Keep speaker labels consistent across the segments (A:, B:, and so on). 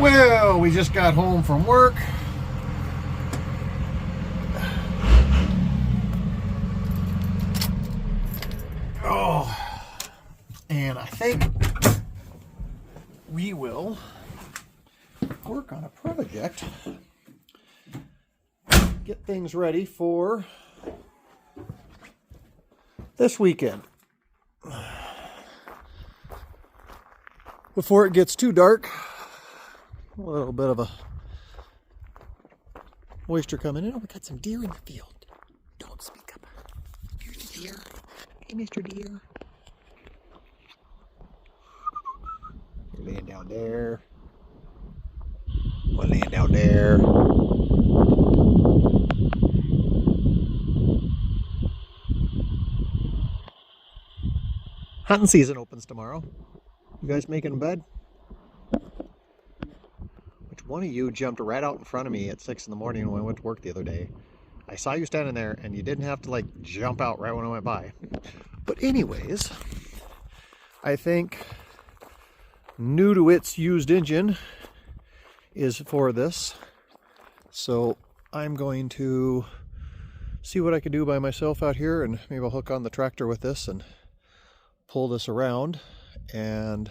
A: Well, we just got home from work. Oh, and I think we will work on a project, get things ready for this weekend. Before it gets too dark, a little bit of a moisture coming in. Oh, we got some deer in the field. Don't speak up. Here's the deer. Hey, Mr. Deer. You're laying down there. One laying down there. Hunting season opens tomorrow. You guys making bed? Which one of you jumped right out in front of me at 6 in the morning when I went to work the other day? I saw you standing there and you didn't have to like jump out right when I went by. But anyways, I think new to its used engine is for this. So I'm going to see what I can do by myself out here, and maybe I'll hook on the tractor with this and pull this around and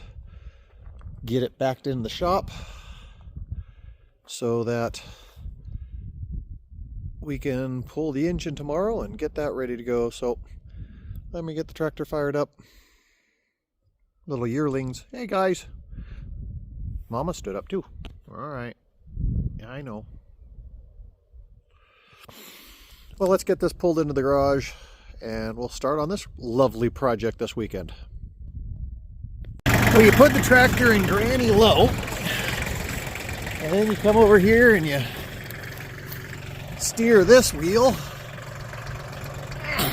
A: get it backed in the shop so that we can pull the engine tomorrow and get that ready to go. So let me get the tractor fired up. Little yearlings. Hey guys. Mama stood up too. All right. Yeah, I know. Well, let's get this pulled into the garage and we'll start on this lovely project this weekend. Well, you put the tractor in granny low, and then you come over here and you steer this wheel, and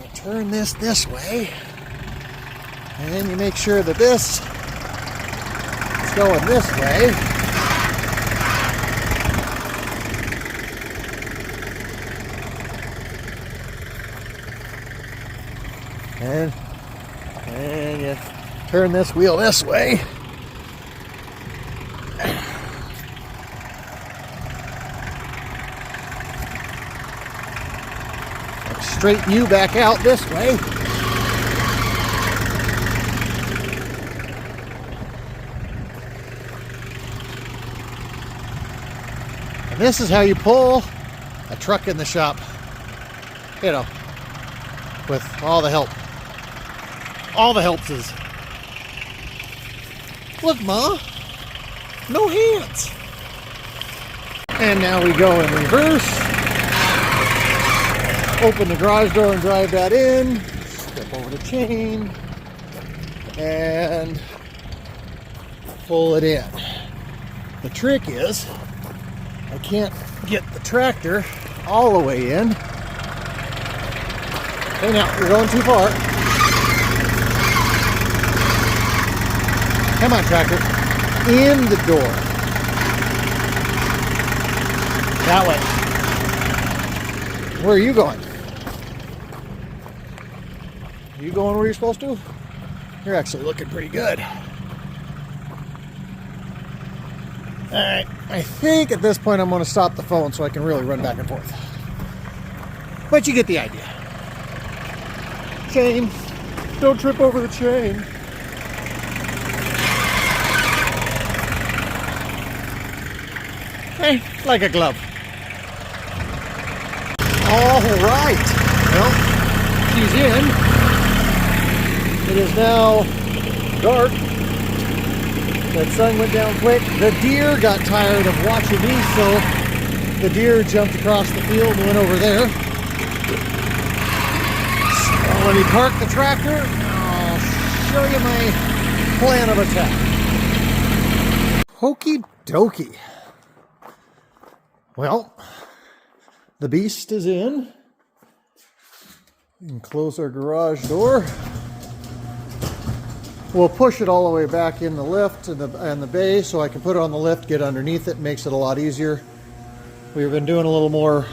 A: you turn this way, and then you make sure that this is going this way. And you turn this wheel this way. Straighten you back out this way. And this is how you pull a truck in the shop. You know, with all the help. All the helpses. Look, Ma. No hands. And now we go in reverse. Open the garage door and drive that in. Step over the chain. And pull it in. The trick is, I can't get the tractor all the way in. Hey, now, you're going too far. Come on, tractor. In the door. That way. Where are you going? Are you going where you're supposed to? You're actually looking pretty good. Alright, I think at this point I'm going to stop the phone so I can really run back and forth. But you get the idea. Chain. Don't trip over the chain. Hey, like a glove. All right. Well, she's in. It is now dark. That sun went down quick. The deer got tired of watching me, so the deer jumped across the field and went over there. So let me park the tractor. I'll show you my plan of attack. Hokey dokey. Well, the beast is in. We can close our garage door. We'll push it all the way back in the lift and the bay so I can put it on the lift, get underneath it, makes it a lot easier. We've been doing a little more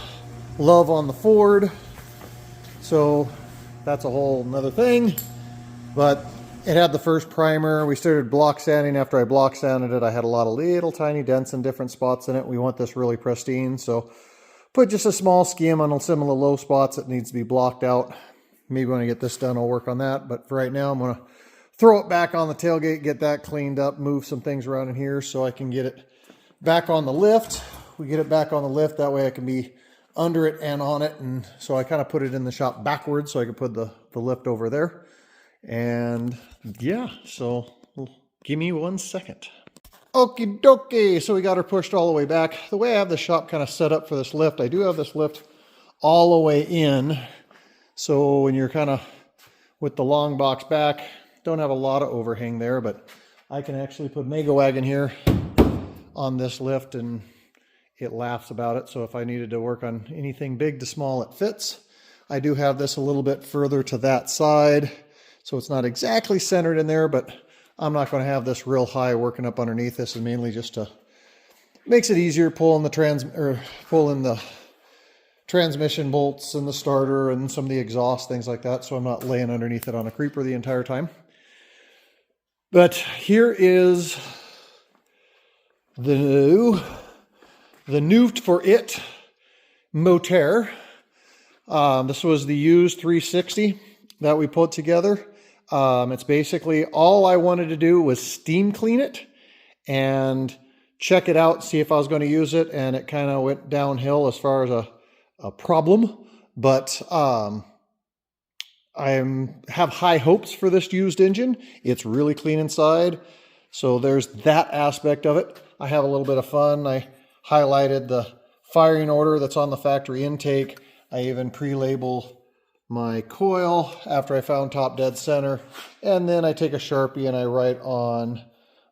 A: love on the Ford, so that's a whole nother thing. But It had the first primer. We started block sanding. After I block sanded it, I had a lot of little tiny dents in different spots in it. We want this really pristine, so put just a small skim on some of the low spots that needs to be blocked out. Maybe when I get this done, I'll work on that. But for right now, I'm going to throw it back on the tailgate, get that cleaned up, move some things around in here so I can get it back on the lift. We get it back on the lift. That way I can be under it and on it. And so I kind of put it in the shop backwards so I could put the lift over there. And yeah, so give me 1 second. Okie dokie, so we got her pushed all the way back. The way I have the shop kind of set up for this lift, I do have this lift all the way in. So when you're kind of with the long box back, don't have a lot of overhang there, but I can actually put Mega Wagon here on this lift and it laughs about it. So if I needed to work on anything big to small, it fits. I do have this a little bit further to that side, so it's not exactly centered in there, but I'm not going to have this real high working up underneath. This is mainly just to makes it easier pulling the transmission bolts and the starter and some of the exhaust, things like that, so I'm not laying underneath it on a creeper the entire time. But here is the new for it motor. This was the used 360 that we put together. It's basically all I wanted to do was steam clean it and check it out, see if I was going to use it, and it kind of went downhill as far as a problem. But I have high hopes for this used engine. It's really clean inside, so there's that aspect of it. I have a little bit of fun. I highlighted the firing order that's on the factory intake. I even pre-label my coil after I found top dead center, and then I take a Sharpie and I write on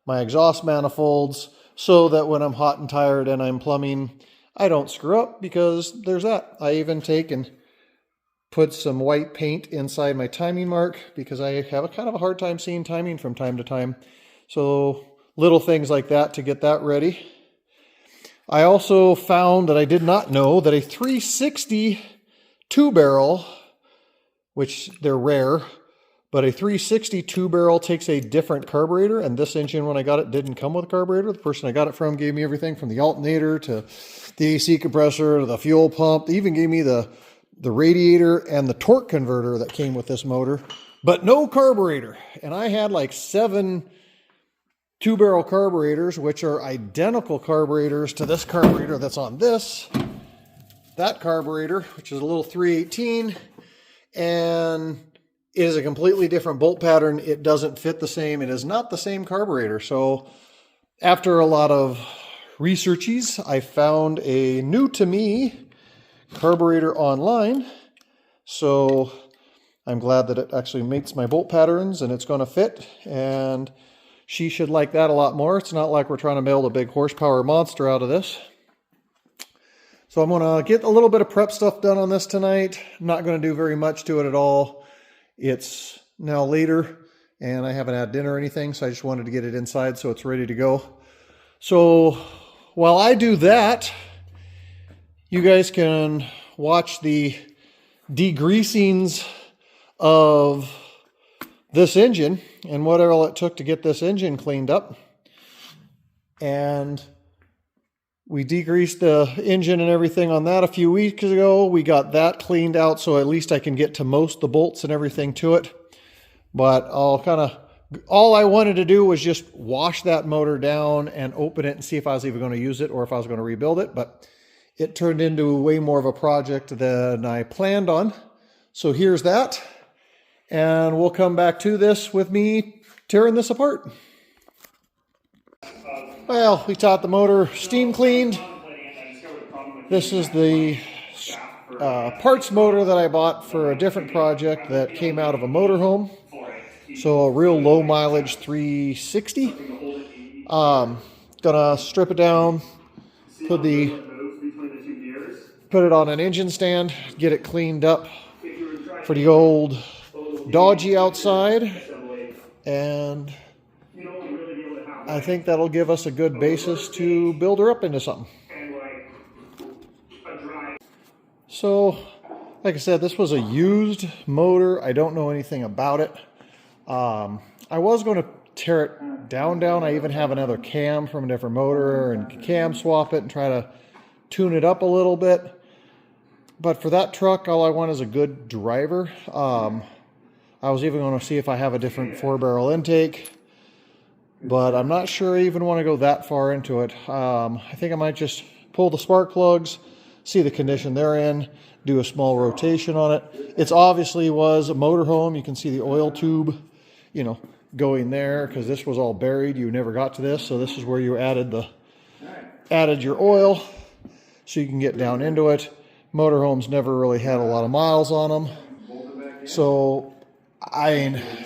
A: my exhaust manifolds so that when I'm hot and tired and I'm plumbing, I don't screw up, because there's that. I even take and put some white paint inside my timing mark because I have a kind of a hard time seeing timing from time to time. So little things like that to get that ready. I also found that I did not know that a 360 two-barrel, which they're rare, but a 360 two-barrel takes a different carburetor, and this engine, when I got it, didn't come with a carburetor. The person I got it from gave me everything from the alternator to the AC compressor to the fuel pump. They even gave me the radiator and the torque converter that came with this motor, but no carburetor. And I had like 7 two-barrel carburetors, which are identical carburetors to this carburetor that's on that carburetor, which is a little 318, and it is a completely different bolt pattern. It doesn't fit the same. It is not the same carburetor. So after a lot of researches, I found a new to me carburetor online. So I'm glad that it actually mates my bolt patterns and it's going to fit, and she should like that a lot more. It's not like we're trying to build a big horsepower monster out of this. So I'm going to get a little bit of prep stuff done on this tonight. I'm not going to do very much to it at all. It's now later and I haven't had dinner or anything, so I just wanted to get it inside so it's ready to go. So while I do that, you guys can watch the degreasings of this engine and what all it took to get this engine cleaned up. And we degreased the engine and everything on that a few weeks ago. We got that cleaned out, so at least I can get to most of the bolts and everything to it. But all I wanted to do was just wash that motor down and open it and see if I was even going to use it or if I was going to rebuild it. But it turned into way more of a project than I planned on. So here's that. And we'll come back to this with me tearing this apart. Well, we got the motor steam cleaned. This is the parts motor that I bought for a different project that came out of a motorhome. So a real low mileage 360. Gonna strip it down, put it on an engine stand, get it cleaned up for the old dodgy outside, and I think that'll give us a good basis to build her up into something. So, like I said, this was a used motor. I don't know anything about it. I was going to tear it down. I even have another cam from a different motor and cam swap it and try to tune it up a little bit. But for that truck, all I want is a good driver. I was even going to see if I have a different 4-barrel intake, but I'm not sure I even want to go that far into it. I think I might just pull the spark plugs, see the condition they're in, do a small rotation on it. It's obviously was a motorhome. You can see the oil tube, you know, going there because this was all buried. You never got to this, so this is where you added your oil so you can get down into it. Motorhomes never really had a lot of miles on them, so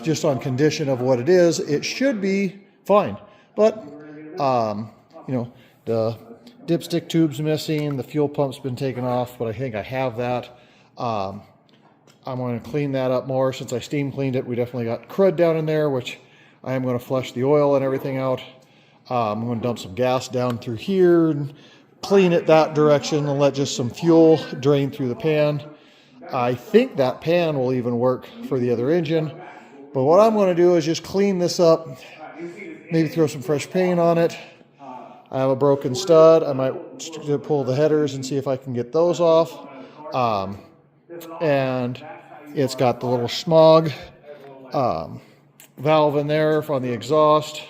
A: just on condition of what it is, it should be fine. But you know, the dipstick tube's missing, the fuel pump's been taken off, but I think I have that. I'm going to clean that up more. Since I steam cleaned it, we definitely got crud down in there, which I am going to flush the oil and everything out. I'm going to dump some gas down through here and clean it that direction and let just some fuel drain through the pan. I think that pan will even work for the other engine. But what I'm going to do is just clean this up, maybe throw some fresh paint on it. I have a broken stud. I might pull the headers and see if I can get those off. And it's got the little smog valve in there on the exhaust.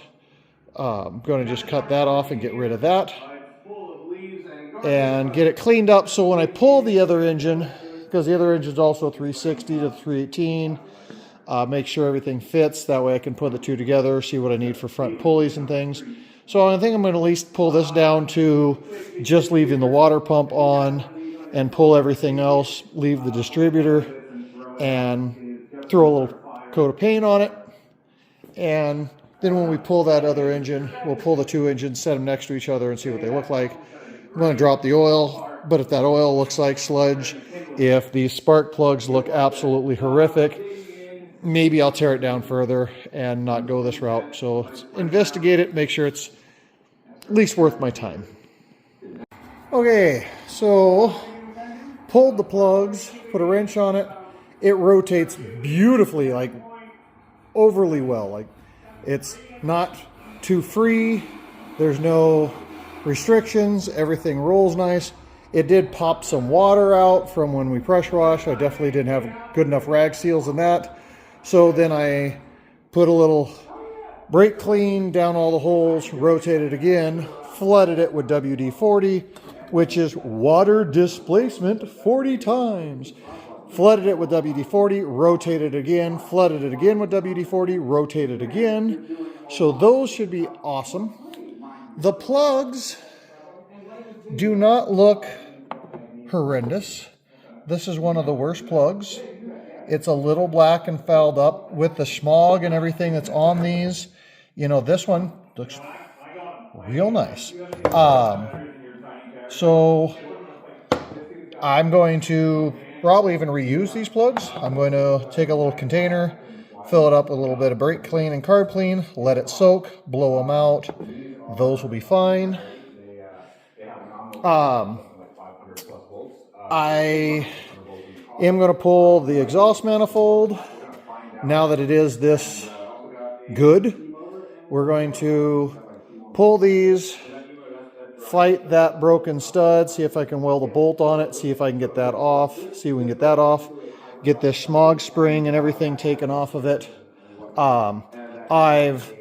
A: I'm going to just cut that off and get rid of that and get it cleaned up, so when I pull the other engine, because the other engine is also 360 to 318, make sure everything fits. That way I can put the two together, see what I need for front pulleys and things. So I think I'm going to at least pull this down to just leaving the water pump on and pull everything else, leave the distributor, and throw a little coat of paint on it. And then when we pull that other engine, we'll pull the two engines, set them next to each other and see what they look like. I'm going to drop the oil, but if that oil looks like sludge, if these spark plugs look absolutely horrific, maybe I'll tear it down further and not go this route. So investigate it, make sure it's at least worth my time. Okay, so pulled the plugs, put a wrench on it. It rotates beautifully, like overly well. Like it's not too free. There's no restrictions. Everything rolls nice. It did pop some water out from when we pressure washed. I definitely didn't have good enough rag seals in that. So then I put a little brake clean down all the holes, rotated again, flooded it with WD-40, which is water displacement 40 times. Flooded it with WD-40, rotated again, flooded it again with WD-40, rotated again. So those should be awesome. The plugs do not look horrendous. This is one of the worst plugs. It's a little black and fouled up with the smog and everything that's on these. You know, this one looks real nice. So I'm going to probably even reuse these plugs. I'm going to take a little container, fill it up with a little bit of brake clean and carb clean, let it soak, blow them out. Those will be fine. I am going to pull the exhaust manifold. Now that it is this good, we're going to pull these, fight that broken stud, see if I can weld a bolt on it, see if I can get that off, see if we can get that off, get this smog spring and everything taken off of it. I've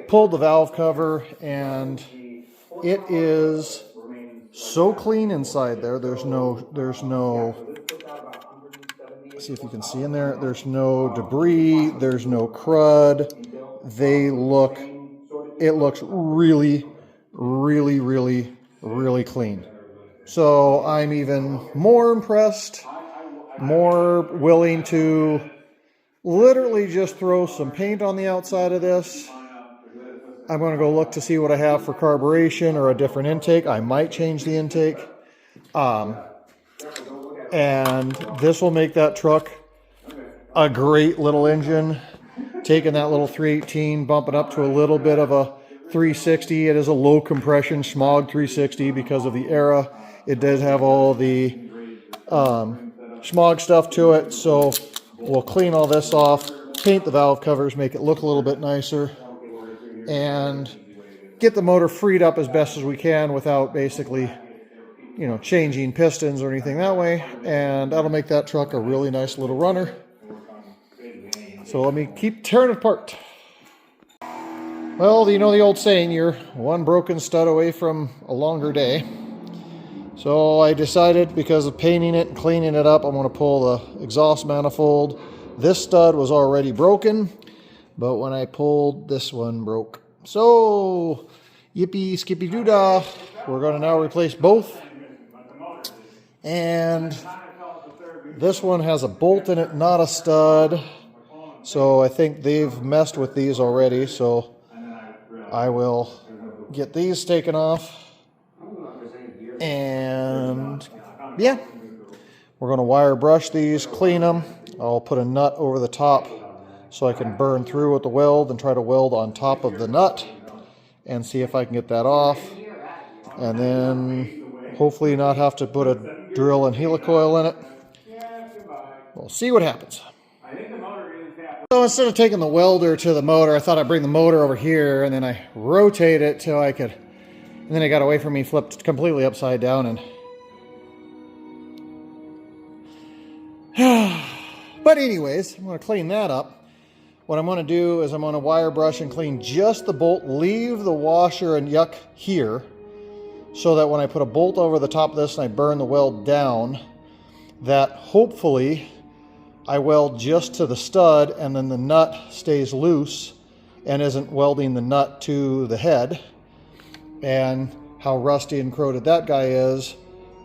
A: pulled the valve cover and it is so clean inside there. There's no, see if you can see in there, there's no debris, there's no crud. It looks really, really, really, really clean. So I'm even more impressed, more willing to literally just throw some paint on the outside of this. I'm going to go look to see what I have for carburation or a different intake. I might change the intake. And this will make that truck a great little engine. Taking that little 318, bumping up to a little bit of a 360. It is a low compression smog 360 because of the era. It does have all the smog stuff to it. So we'll clean all this off, paint the valve covers, make it look a little bit nicer, and get the motor freed up as best as we can without basically, you know, changing pistons or anything that way. And that'll make that truck a really nice little runner. So let me keep tearing it apart. Well, you know the old saying, you're one broken stud away from a longer day. So I decided, because of painting it and cleaning it up, I'm going to pull the exhaust manifold. This stud was already broken, but when I pulled, this one broke. So, yippee skippy doodah, we're going to now replace both. And this one has a bolt in it, not a stud. So I think they've messed with these already, so I will get these taken off. And yeah, we're going to wire brush these, clean them. I'll put a nut over the top so I can burn through with the weld and try to weld on top of the nut and see if I can get that off. And then hopefully not have to put a drill and helicoil in it. We'll see what happens. So instead of taking the welder to the motor, I thought I'd bring the motor over here, and then I rotate it till I could, and then it got away from me, flipped completely upside down, and but anyways, I'm going to clean that up. What I'm going to do is I'm going to wire brush and clean just the bolt, leave the washer and yuck here, so that when I put a bolt over the top of this and I burn the weld down, that hopefully I weld just to the stud and then the nut stays loose and isn't welding the nut to the head. And how rusty and corroded that guy is,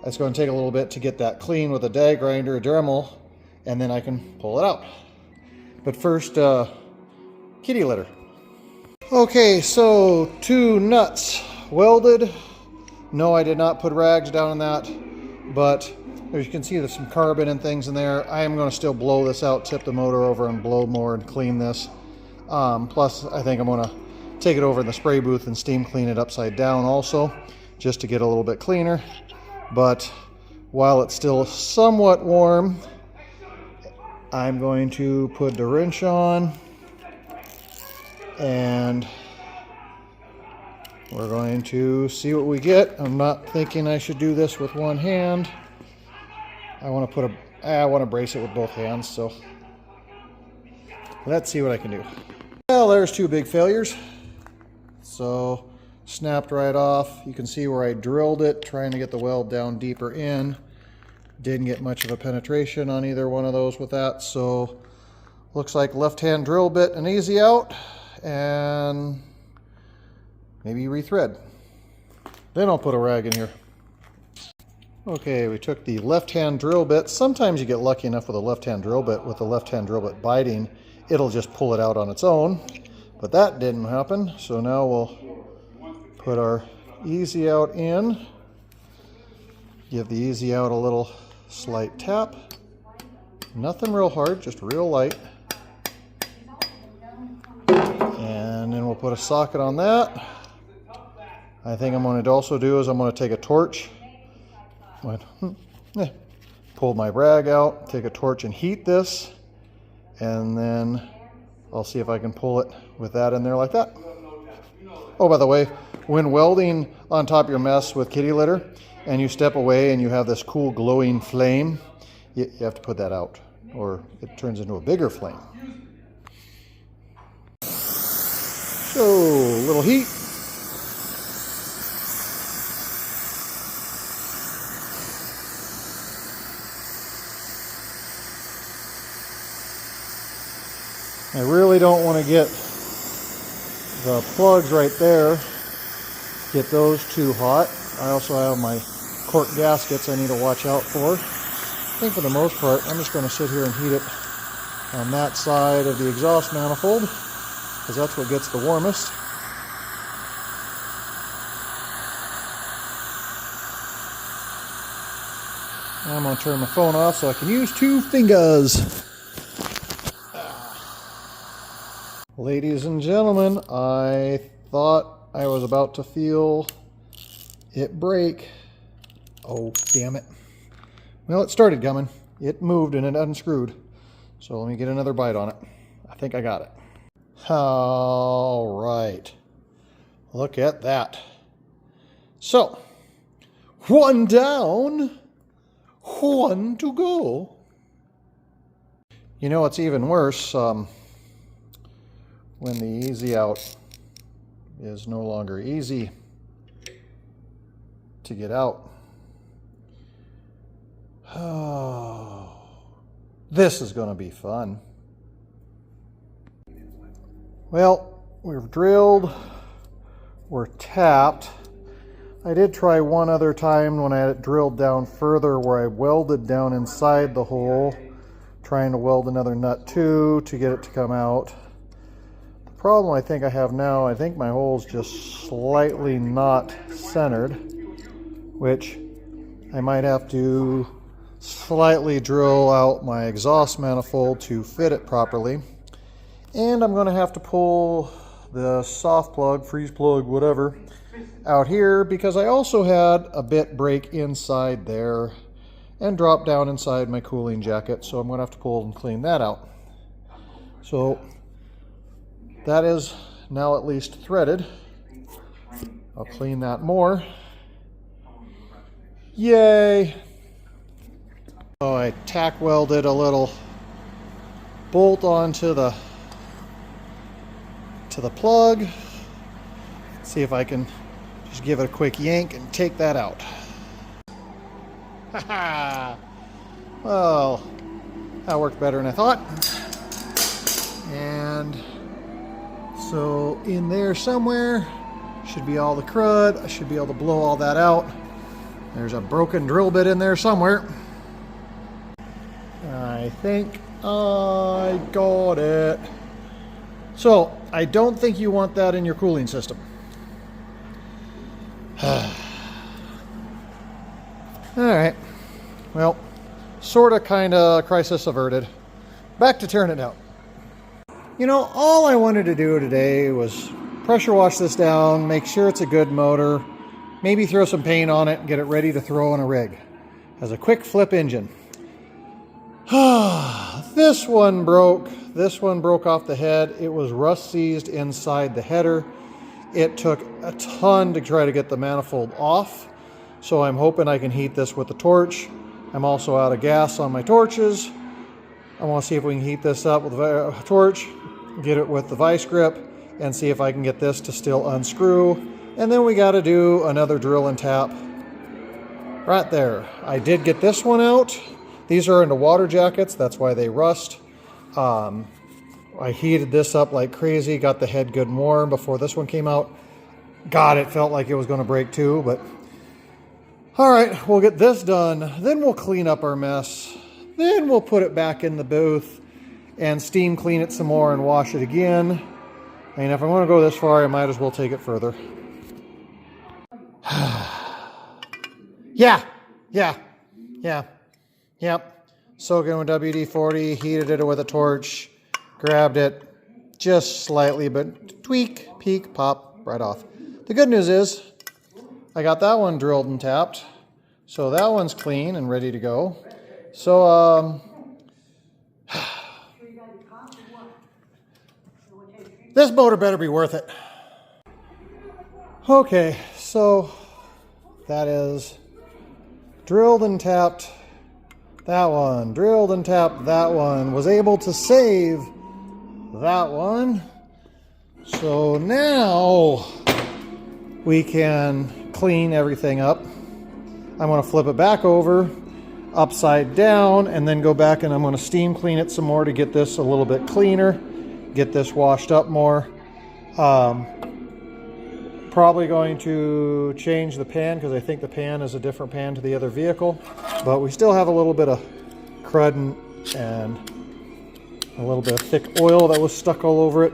A: it's going to take a little bit to get that clean with a die grinder, a Dremel, and then I can pull it out. But first, kitty litter. Okay, so 2 nuts welded. No, I did not put rags down in that, but as you can see, there's some carbon and things in there. I am going to still blow this out, tip the motor over and blow more and clean this. Plus, I think I'm going to take it over in the spray booth and steam clean it upside down also, just to get a little bit cleaner. But while it's still somewhat warm, I'm going to put the wrench on, and we're going to see what we get. I'm not thinking I should do this with one hand. I want to brace it with both hands, so let's see what I can do. Well, there's 2 big failures. So snapped right off. You can see where I drilled it, trying to get the weld down deeper in. Didn't get much of a penetration on either one of those with that, so looks like left-hand drill bit and easy out, and maybe rethread. Then I'll put a rag in here. Okay, we took the left-hand drill bit. Sometimes you get lucky enough with a left-hand drill bit, with the left-hand drill bit biting, it'll just pull it out on its own. But that didn't happen, so now we'll put our easy out in. Give the easy out a little slight tap. Nothing real hard, just real light. And then we'll put a socket on that. I think I'm going to also do is I'm going to take a torch. Pull my rag out, take a torch and heat this, and then I'll see if I can pull it with that in there like that. Oh, by the way, when welding on top of your mess with kitty litter and you step away and you have this cool glowing flame, you have to put that out or it turns into a bigger flame. So, a little heat. I really don't want to get the plugs right there, get those too hot. I also have my cork gaskets I need to watch out for. I think for the most part, I'm just going to sit here and heat it on that side of the exhaust manifold, because that's what gets the warmest. I'm going to turn my phone off so I can use 2 fingers. Ladies and gentlemen, I thought I was about to feel it break. Oh, damn it. Well, it started coming. It moved and it unscrewed. So let me get another bite on it. I think I got it. All right. Look at that. So, one down, one to go. You know, it's even worse when the easy out is no longer easy to get out. Oh, this is going to be fun. Well, we've drilled, we're tapped. I did try one other time when I had it drilled down further where I welded down inside the hole, trying to weld another nut too to get it to come out. The problem I think I have now, I think my hole's just slightly not centered, which I might have to slightly drill out my exhaust manifold to fit it properly. And I'm going to have to pull the soft plug, freeze plug, whatever, out here because I also had a bit break inside there and drop down inside my cooling jacket. So I'm going to have to pull and clean that out. So that is now at least threaded. I'll clean that more. Yay! So I tack welded a little bolt onto the plug. See if I can just give it a quick yank and take that out. Haha! Well, that worked better than I thought. And so in there somewhere should be all the crud. I should be able to blow all that out. There's a broken drill bit in there somewhere. I think I got it. So, I don't think you want that in your cooling system. Alright. Well, sorta, kinda, crisis averted. Back to tearing it out. You know, all I wanted to do today was pressure wash this down, make sure it's a good motor, maybe throw some paint on it and get it ready to throw in a rig. Has a quick flip engine. This one broke. This one broke off the head. It was rust seized inside the header. It took a ton to try to get the manifold off. So I'm hoping I can heat this with the torch. I'm also out of gas on my torches. I want to see if we can heat this up with a torch, get it with the vice grip, and see if I can get this to still unscrew. And then we got to do another drill and tap right there. I did get this one out. These are into water jackets, that's why they rust. I heated this up like crazy, got the head good and warm before this one came out. God, it felt like it was going to break too, but all right, we'll get this done. Then we'll clean up our mess. Then we'll put it back in the booth and steam clean it some more and wash it again. And if I want to go this far, I might as well take it further. Yep. Soaking with WD-40, heated it with a torch, grabbed it just slightly, but tweak, peek, pop, right off. The good news is I got that one drilled and tapped, so that one's clean and ready to go. So, this motor better be worth it. Okay, so that is drilled and tapped. That one, drilled and tapped that one, was able to save that one. So now we can clean everything up. I'm going to flip it back over, upside down, and then go back and I'm going to steam clean it some more to get this a little bit cleaner, get this washed up more. Probably going to change the pan because I think the pan is a different pan to the other vehicle. But we still have a little bit of crud and a little bit of thick oil that was stuck all over it.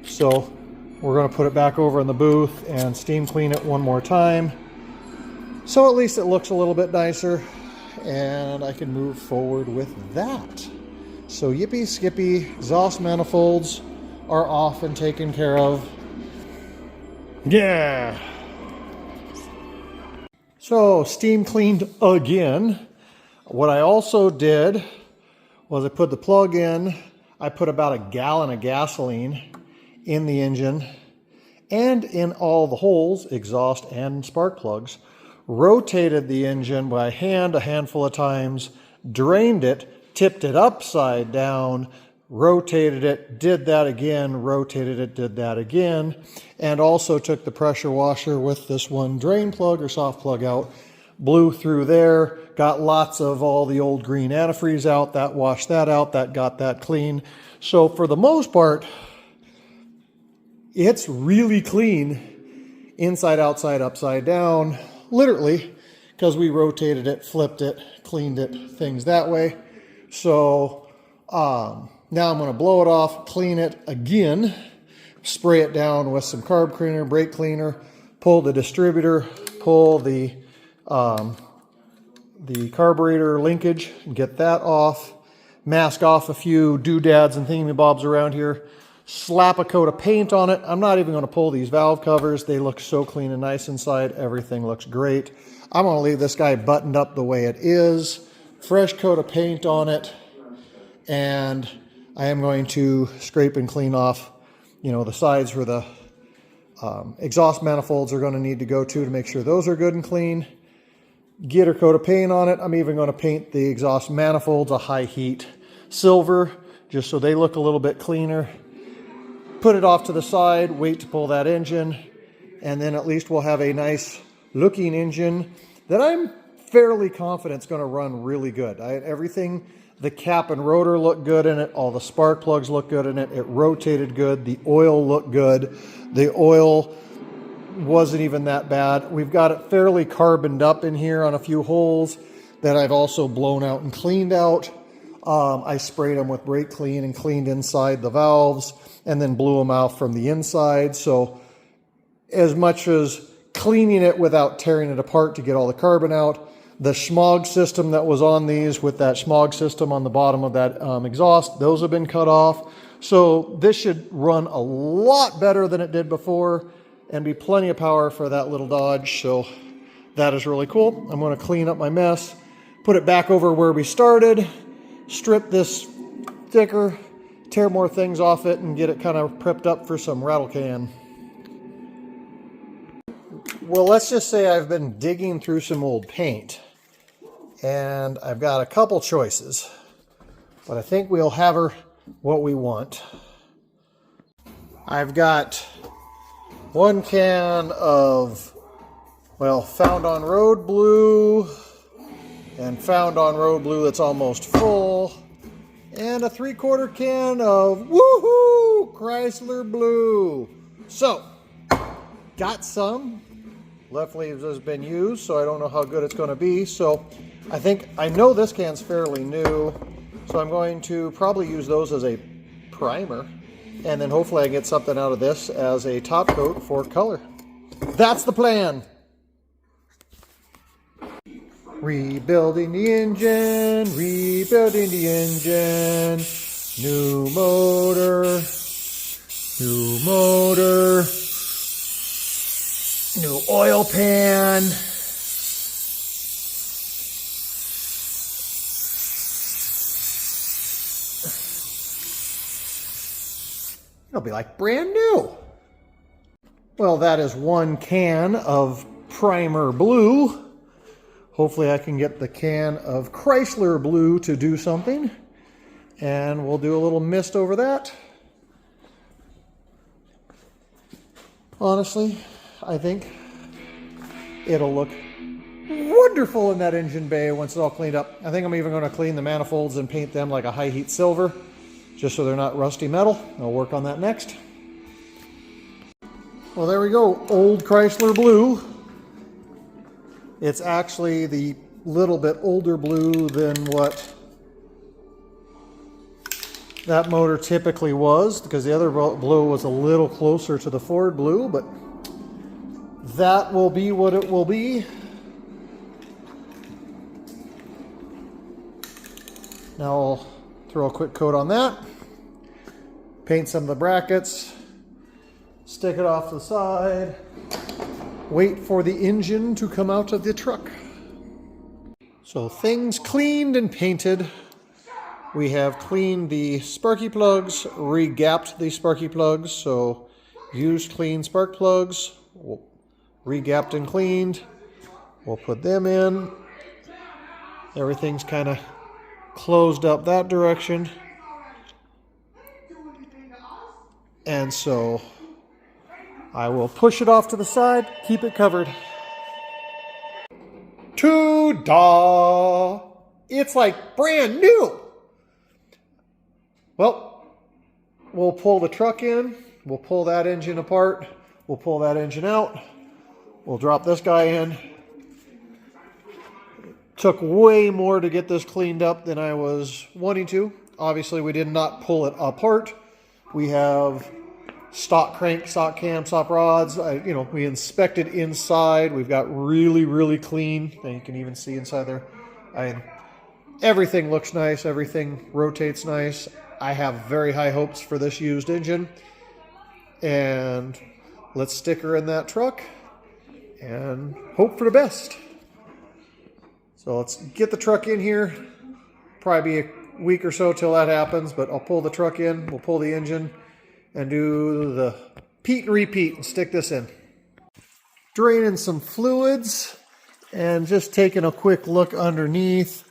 A: So we're going to put it back over in the booth and steam clean it one more time. So at least it looks a little bit nicer and I can move forward with that. So yippee skippy, exhaust manifolds are off and taken care of. Yeah. So steam cleaned again. What I also did was I put the plug in. I put about a gallon of gasoline in the engine and in all the holes, exhaust and spark plugs, rotated the engine by hand a handful of times, drained it, tipped it upside down, rotated it, did that again, rotated it, did that again, and also took the pressure washer with this one drain plug or soft plug out, blew through there, got lots of all the old green antifreeze out, that washed that out, that got that clean. So for the most part, it's really clean inside, outside, upside down, literally, because we rotated it, flipped it, cleaned it, things that way. So now I'm going to blow it off, clean it again, spray it down with some carb cleaner, brake cleaner, pull the distributor, pull the carburetor linkage, and get that off, mask off a few doodads and thingamabobs around here, slap a coat of paint on it. I'm not even going to pull these valve covers. They look so clean and nice inside. Everything looks great. I'm going to leave this guy buttoned up the way it is, fresh coat of paint on it, and I am going to scrape and clean off, you know, the sides where the exhaust manifolds are going to need to go to make sure those are good and clean. Get a coat of paint on it. I'm even going to paint the exhaust manifolds a high heat silver, just so they look a little bit cleaner. Put it off to the side, wait to pull that engine, and then at least we'll have a nice looking engine that I'm fairly confident is going to run really good. Everything, the cap and rotor look good in it, all the spark plugs look good in it, it rotated good, the oil looked good, the oil wasn't even that bad. We've got it fairly carboned up in here on a few holes that I've also blown out and cleaned out. I sprayed them with brake clean and cleaned inside the valves and then blew them out from the inside. So as much as cleaning it without tearing it apart to get all the carbon out, the smog system that was on these with that smog system on the bottom of that exhaust, those have been cut off. So this should run a lot better than it did before and be plenty of power for that little Dodge. So that is really cool. I'm going to clean up my mess, put it back over where we started, strip this sticker, tear more things off it, and get it kind of prepped up for some rattle can. Well, let's just say I've been digging through some old paint and I've got a couple choices, but I think we'll have her what we want. I've got one can of, well, Found on Road blue, and Found on Road blue that's almost full, and a 3/4 can of woohoo Chrysler blue. So, got some. Left leaves has been used, so I don't know how good it's going to be. So, I know this can's fairly new, so I'm going to probably use those as a primer, and then hopefully I can get something out of this as a top coat for color. That's the plan. Rebuilding the engine, rebuilding the engine, new motor, new oil pan. It'll be like brand new. Well, that is one can of primer blue. Hopefully I can get the can of Chrysler blue to do something. And we'll do a little mist over that. Honestly, I think it'll look wonderful in that engine bay once it's all cleaned up. I think I'm even going to clean the manifolds and paint them like a high heat silver, just so they're not rusty metal. I'll work on that next. Well, there we go, old Chrysler blue. It's actually the little bit older blue than what that motor typically was, because the other blue was a little closer to the Ford blue, but that will be what it will be. Now I'll throw a quick coat on that, paint some of the brackets, stick it off to the side, wait for the engine to come out of the truck. So things cleaned and painted. We have cleaned the sparky plugs, re-gapped the sparky plugs, so used clean spark plugs, re-gapped and cleaned. We'll put them in. Everything's kind of closed up that direction. And so I will push it off to the side, keep it covered. Ta-da! It's like brand new. Well, we'll pull the truck in, we'll pull that engine apart, we'll pull that engine out, we'll drop this guy in. Took way more to get this cleaned up than I was wanting to. Obviously, we did not pull it apart. We have stock crank, stock cam, stock rods. We inspected inside. We've got really, really clean. And you can even see inside there. Everything looks nice. Everything rotates nice. I have very high hopes for this used engine. And let's stick her in that truck and hope for the best. So let's get the truck in here. Probably be a week or so till that happens, but I'll pull the truck in, we'll pull the engine, and do the Pete and repeat and stick this in. Draining some fluids and just taking a quick look underneath.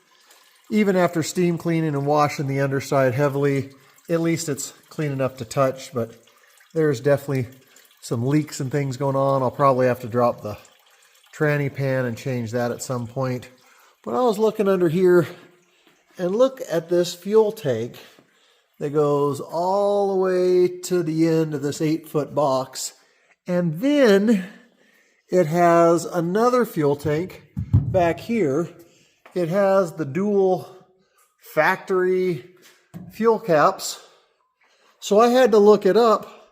A: Even after steam cleaning and washing the underside heavily, at least it's clean enough to touch, but there's definitely some leaks and things going on. I'll probably have to drop the tranny pan and change that at some point. But I was looking under here, and look at this fuel tank that goes all the way to the end of this 8-foot box. And then it has another fuel tank back here. It has the dual factory fuel caps. So I had to look it up.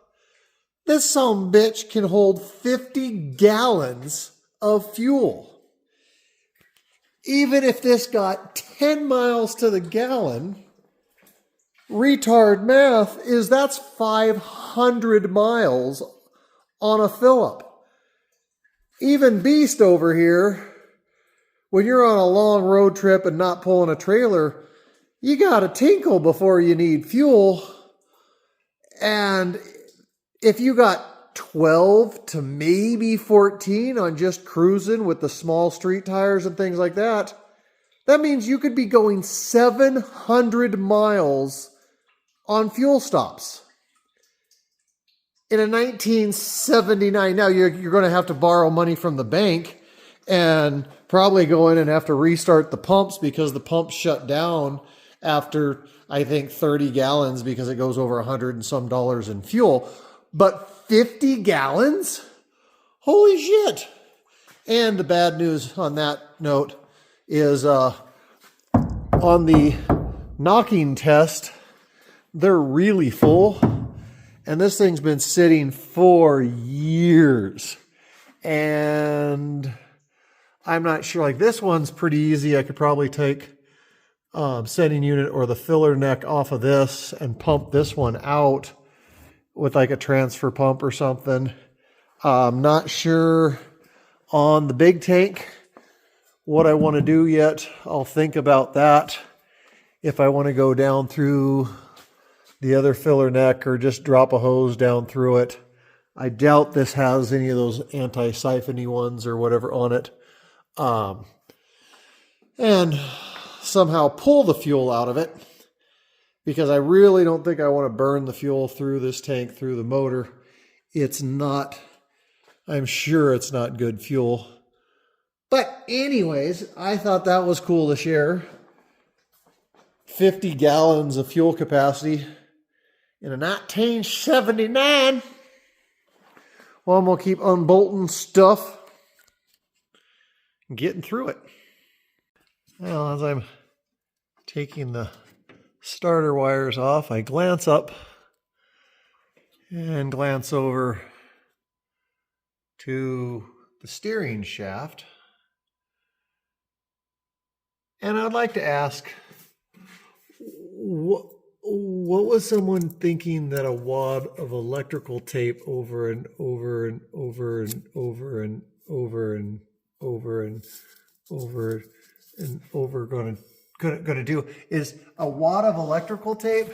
A: This sumbitch can hold 50 gallons of fuel. Even if this got 10 miles to the gallon, retard math is that's 500 miles on a fill-up. Even Beast over here, when you're on a long road trip and not pulling a trailer, you gotta tinkle before you need fuel. And if you got 12 to maybe 14 on just cruising with the small street tires and things like that, that means you could be going 700 miles on fuel stops. In a 1979, now you're going to have to borrow money from the bank and probably go in and have to restart the pumps because the pumps shut down after, I think, 30 gallons because it goes over $100 and some in fuel. But 50 gallons? Holy shit. And the bad news on that note is on the knocking test, they're really full. And this thing's been sitting for years. And I'm not sure, like this one's pretty easy. I could probably take setting unit or the filler neck off of this and pump this one out with like a transfer pump or something. I'm not sure on the big tank what I want to do yet. I'll think about that. If I want to go down through the other filler neck or just drop a hose down through it. I doubt this has any of those anti-siphony ones or whatever on it. And somehow pull the fuel out of it, because I really don't think I want to burn the fuel through this tank, through the motor. It's not, I'm sure it's not good fuel. But anyways, I thought that was cool to share. 50 gallons of fuel capacity in a 1979. Well, I'm going to keep unbolting stuff and getting through it. Well, as I'm taking the starter wires off, I glance up and glance over to the steering shaft. And I'd like to ask, what was someone thinking that a wad of electrical tape over and over and over and over and over and over and over and over going to gonna do is a wad of electrical tape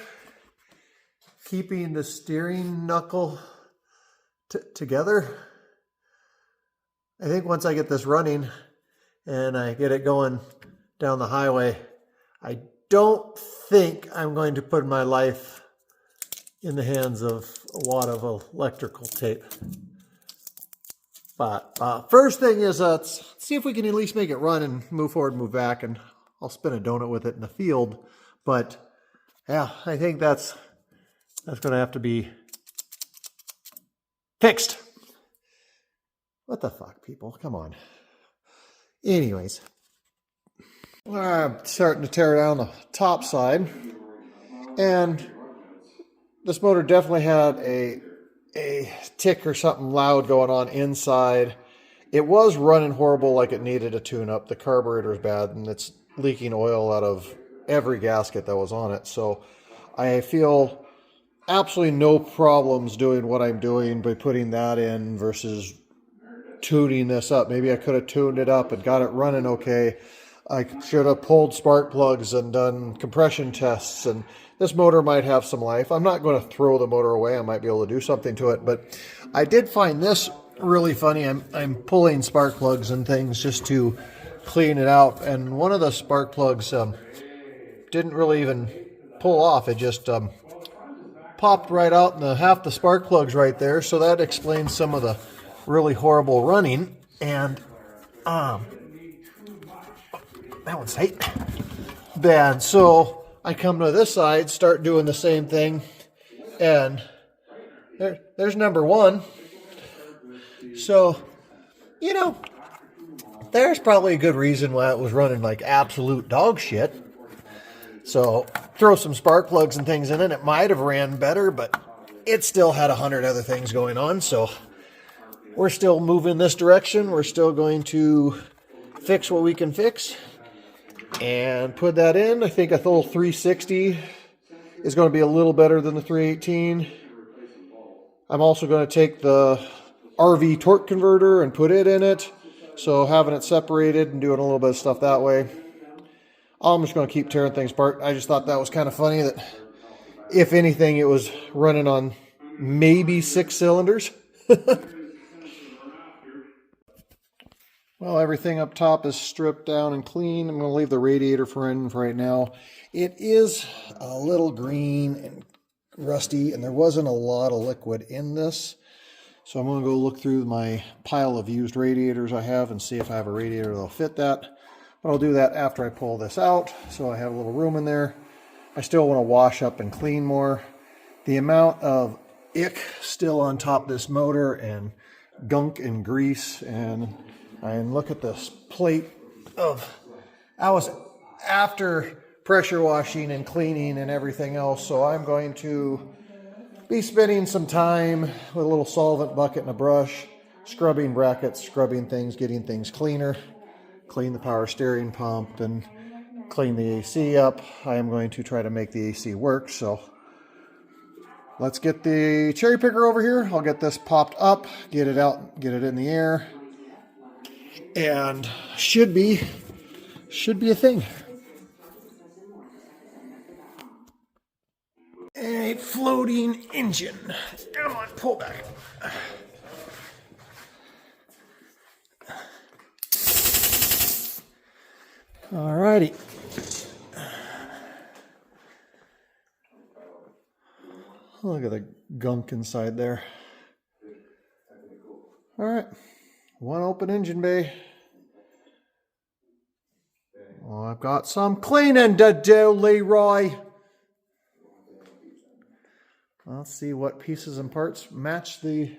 A: keeping the steering knuckle together. I think once I get this running and I get it going down the highway, I don't think I'm going to put my life in the hands of a wad of electrical tape. But first thing is, let's see if we can at least make it run and move forward, move back, and I'll spin a donut with it in the field. But yeah, I think that's going to have to be fixed. What the fuck, people? Come on. Anyways, I'm starting to tear down the top side, and this motor definitely had a tick or something loud going on inside. It was running horrible, like it needed a tune-up. The carburetor is bad, and it's leaking oil out of every gasket that was on it. So I feel absolutely no problems doing what I'm doing by putting that in versus tuning this up. Maybe I could have tuned it up and got it running okay. I should have pulled spark plugs and done compression tests, and this motor might have some life. I'm not going to throw the motor away. I might be able to do something to it, but I did find this really funny. I'm pulling spark plugs and things just to clean it out, and one of the spark plugs didn't really even pull off. It just popped right out, and half the spark plugs right there. So that explains some of the really horrible running. And that one's tight. Bad. So I come to this side, start doing the same thing, and there's number one. So, you know, there's probably a good reason why it was running like absolute dog shit. So throw some spark plugs and things in it, it might have ran better, but it still had 100 other things going on. So we're still moving this direction. We're still going to fix what we can fix and put that in. I think a little 360 is going to be a little better than the 318. I'm also going to take the RV torque converter and put it in it. So having it separated and doing a little bit of stuff that way. I'm just going to keep tearing things apart. I just thought that was kind of funny that if anything, it was running on maybe 6 cylinders. Well, everything up top is stripped down and clean. I'm going to leave the radiator for right now. It is a little green and rusty, and there wasn't a lot of liquid in this. So I'm going to go look through my pile of used radiators I have and see if I have a radiator that'll fit that. But I'll do that after I pull this out, so I have a little room in there. I still want to wash up and clean more. The amount of ick still on top of this motor and gunk and grease, and look at this plate of, I was after pressure washing and cleaning and everything else, so I'm going to be spending some time with a little solvent bucket and a brush, scrubbing brackets, scrubbing things, getting things cleaner, clean the power steering pump and clean the AC up. I am going to try to make the AC work, so let's get the cherry picker over here. I'll get this popped up, get it out, get it in the air, and should be a thing. A floating engine. Come on, pull back. Alrighty. Look at the gunk inside there. Alright. One open engine bay. Oh, I've got some cleaning to do, Leroy. Let's see what pieces and parts match the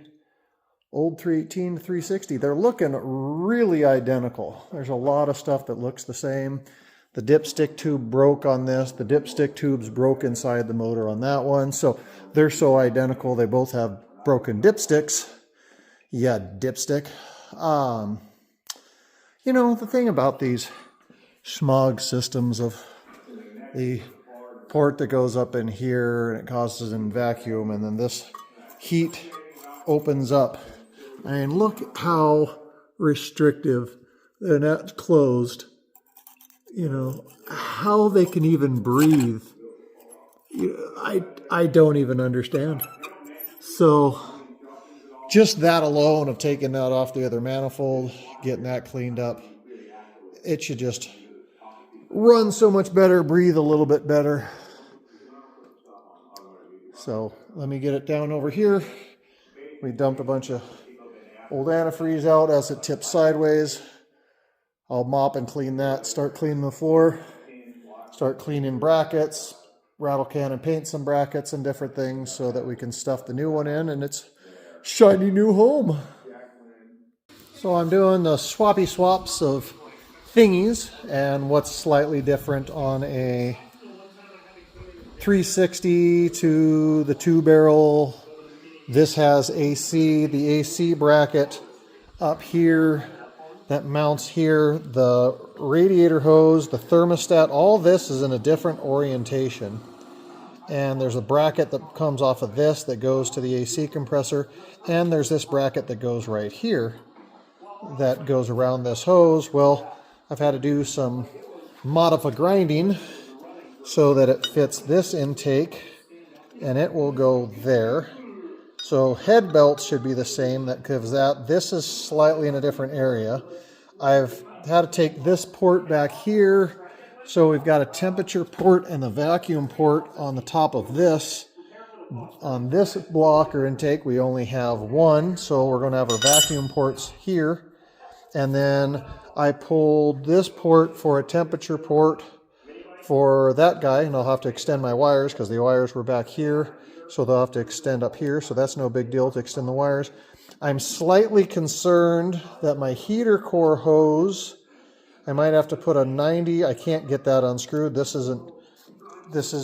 A: old 318 to 360. They're looking really identical. There's a lot of stuff that looks the same. The dipstick tube broke on this. The dipstick tubes broke inside the motor on that one. So they're so identical. They both have broken dipsticks. Yeah, dipstick. You know, the thing about these smog systems of the port that goes up in here and it causes a vacuum, and then this heat opens up. And look how restrictive, and that's closed, you know, how they can even breathe. I don't even understand. So just that alone of taking that off the other manifold, getting that cleaned up, it should just run so much better, breathe a little bit better. So let me get it down over here. We dumped a bunch of old antifreeze out as it tips sideways. I'll mop and clean that, start cleaning the floor, start cleaning brackets, rattle can and paint some brackets and different things so that we can stuff the new one in and it's shiny new home. So I'm doing the swappy swaps of thingies, and what's slightly different on a 360 to the 2-barrel. This has AC, the AC bracket up here that mounts here, the radiator hose, the thermostat, all this is in a different orientation. And there's a bracket that comes off of this that goes to the AC compressor, and there's this bracket that goes right here that goes around this hose. Well, I've had to do some modify grinding so that it fits this intake, and it will go there. So head belts should be the same, that gives that. This is slightly in a different area. I've had to take this port back here. So we've got a temperature port and the vacuum port on the top of this. On this block or intake, we only have one. So we're going to have our vacuum ports here. And then I pulled this port for a temperature port for that guy. And I'll have to extend my wires because the wires were back here. So they'll have to extend up here. So that's no big deal to extend the wires. I'm slightly concerned that my heater core hose, I might have to put a 90. I can't get that unscrewed. This is,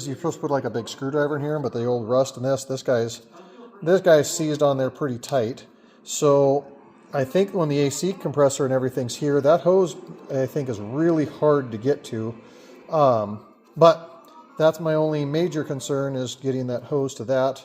A: you're supposed to put like a big screwdriver in here, but the old rust in this guy's seized on there pretty tight. So I think when the AC compressor and everything's here, that hose I think is really hard to get to. But that's my only major concern, is getting that hose to that.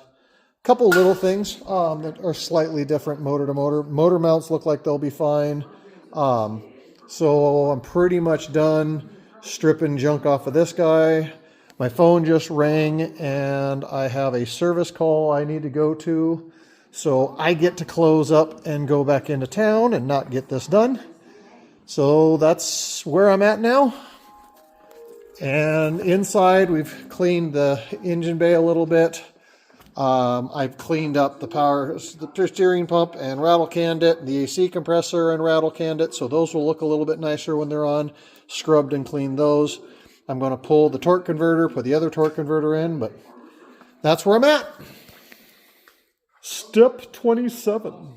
A: Couple little things that are slightly different motor to motor. Motor mounts look like they'll be fine. So I'm pretty much done stripping junk off of this guy. My phone just rang and I have a service call I need to go to. So I get to close up and go back into town and not get this done. So that's where I'm at now. And inside we've cleaned the engine bay a little bit. I've cleaned up the steering pump and rattle canned it, the AC compressor and rattle canned it, so those will look a little bit nicer when they're on. Scrubbed and cleaned those. I'm going to pull the torque converter, put the other torque converter in, but that's where I'm at. Step 27.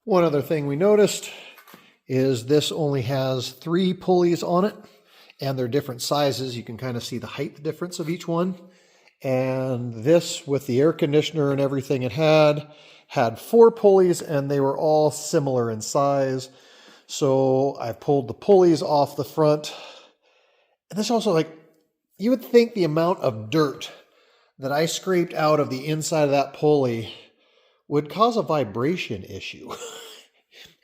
A: One other thing we noticed is this only has 3 pulleys on it, and they're different sizes. You can kind of see the height difference of each one. And this, with the air conditioner and everything it had 4 pulleys, and they were all similar in size. So I pulled the pulleys off the front. And this also, like, you would think the amount of dirt that I scraped out of the inside of that pulley would cause a vibration issue.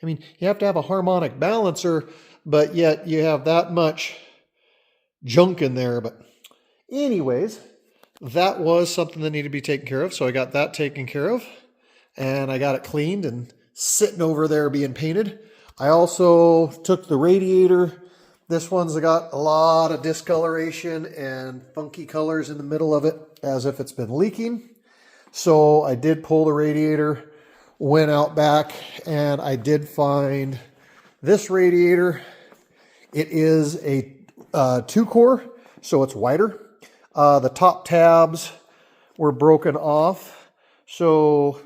A: I mean, you have to have a harmonic balancer, but yet you have that much junk in there. But anyways, that was something that needed to be taken care of. So I got that taken care of and I got it cleaned and sitting over there being painted. I also took the radiator. This one's got a lot of discoloration and funky colors in the middle of it as if it's been leaking. So I did pull the radiator, went out back, and I did find this radiator. It is a 2-core, so it's wider. The top tabs were broken off, so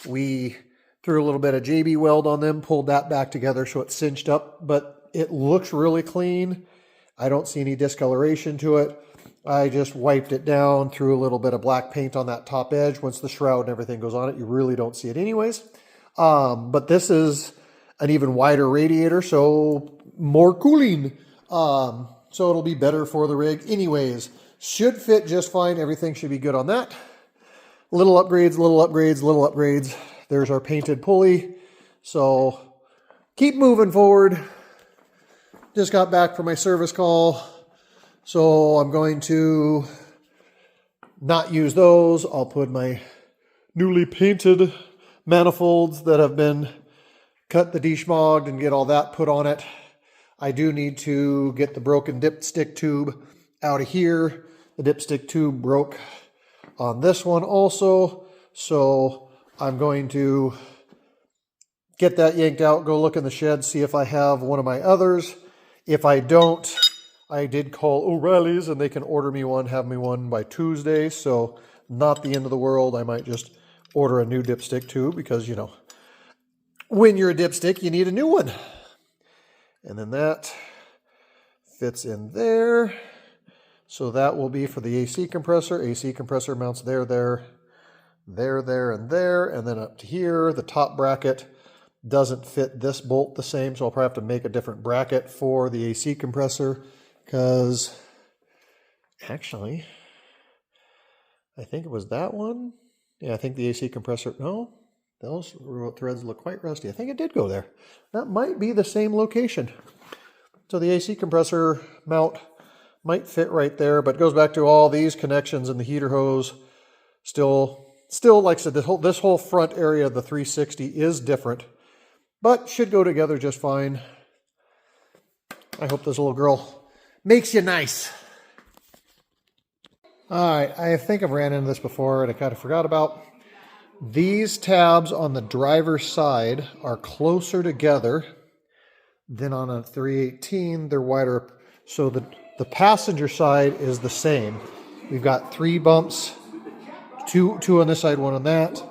A: we threw a little bit of JB Weld on them, pulled that back together so it's cinched up, but it looks really clean. I don't see any discoloration to it. I just wiped it down, threw a little bit of black paint on that top edge. Once the shroud and everything goes on it, you really don't see it anyways. But this is an even wider radiator, so more cooling. So it'll be better for the rig. Anyways, should fit just fine. Everything should be good on that. Little upgrades, little upgrades, little upgrades. There's our painted pulley. So keep moving forward. just got back from my service call, so I'm going to not use those. I'll put my newly painted manifolds that have been cut the deschmogged and get all that put on it. I do need to get the broken dipstick tube out of here. The dipstick tube broke on this one also, so I'm going to get that yanked out, go look in the shed, see if I have one of my others. If I don't, I did call O'Reilly's and they can order me one, have me one by Tuesday, so not the end of the world. I might just order a new dipstick tube because, you know, when you're a dipstick, you need a new one. And then that fits in there. So that will be for the AC compressor. AC compressor mounts there, and there. And then up to here, the top bracket doesn't fit this bolt the same. So I'll probably have to make a different bracket for the AC compressor because actually, I think it was that one. Yeah, I think the AC compressor, no, those threads look quite rusty. I think it did go there. That might be the same location. So the AC compressor mount might fit right there, but it goes back to all these connections in the heater hose. Still, like I said, this whole front area of the 360 is different, but should go together just fine. I hope this little girl makes you nice. All right, I think I've ran into this before and I kind of forgot about. These tabs on the driver's side are closer together than on a 318. They're wider, so the passenger side is the same. We've got 3 bumps, two on this side, 1 on that.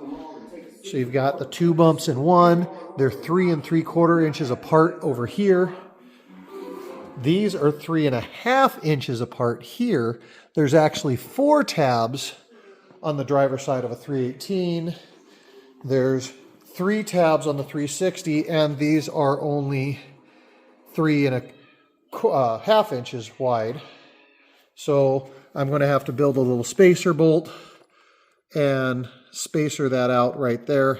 A: So you've got the 2 bumps in one. They're 3 3/4 inches apart over here. These are 3.5 inches apart here. There's actually 4 tabs on the driver's side of a 318. There's 3 tabs on the 360, and these are only 3.5 inches wide. So I'm going to have to build a little spacer bolt and spacer that out right there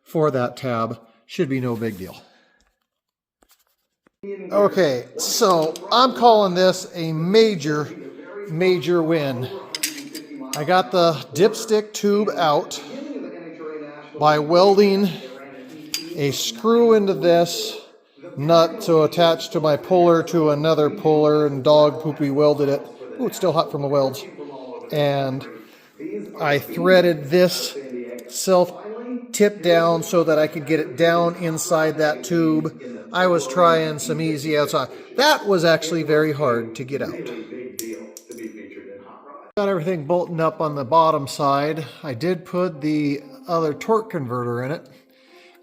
A: for that tab. Should be no big deal. Okay, so I'm calling this a major win. I got the dipstick tube out by welding a screw into this nut to attach to my puller to another puller, and dog poopy welded it. Ooh, it's still hot from the welds. And I threaded this self-tip down so that I could get it down inside that tube. I was trying some easy outside. That was actually very hard to get out. Got everything bolted up on the bottom side. I did put the other torque converter in it.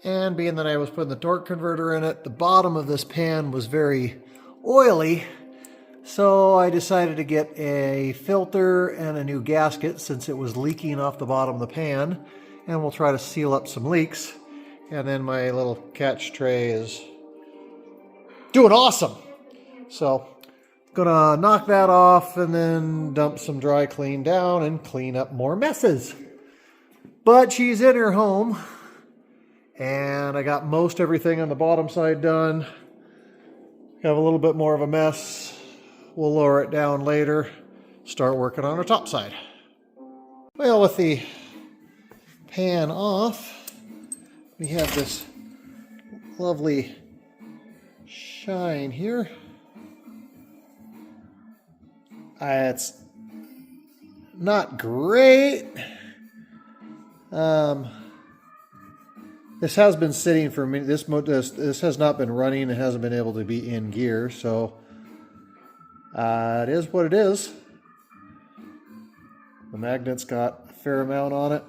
A: And being that I was putting the torque converter in it, the bottom of this pan was very oily. So I decided to get a filter and a new gasket since it was leaking off the bottom of the pan. And we'll try to seal up some leaks. And then my little catch tray is doing awesome. So gonna knock that off and then dump some dry clean down and clean up more messes. But she's in her home. And I got most everything on the bottom side done. Have a little bit more of a mess. We'll lower it down later. Start working on our top side. Well, with the pan off, we have this lovely shine here. It's not great. This has been sitting for me. This has not been running. It hasn't been able to be in gear, so it is what it is. The magnet's got a fair amount on it,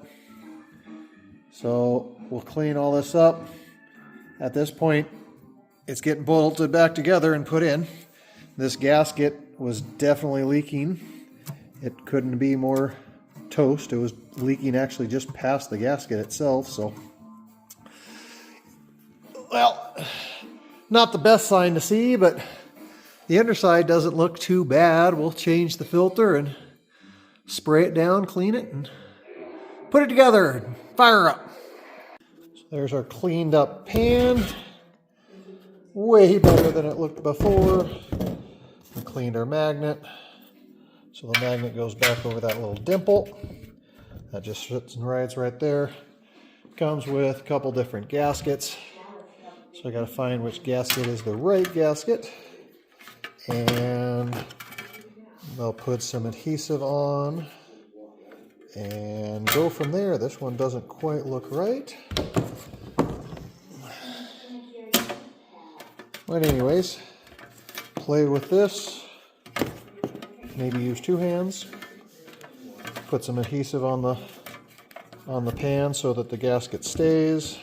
A: so we'll clean all this up. At this point, it's getting bolted back together and put in. This gasket was definitely leaking. It couldn't be more toast. It was leaking actually just past the gasket itself, so. Well, not the best sign to see, but the underside doesn't look too bad. We'll change the filter and spray it down, clean it, and put it together and fire up. So there's our cleaned up pan. way better than it looked before. We cleaned our magnet. So the magnet goes back over that little dimple. That just sits and rides right there. Comes with a couple different gaskets. So I gotta find which gasket is the right gasket. And they'll put some adhesive on and go from there. This one doesn't quite look right. But anyways, play with this. Maybe use two hands. Put some adhesive on the pan so that the gasket stays.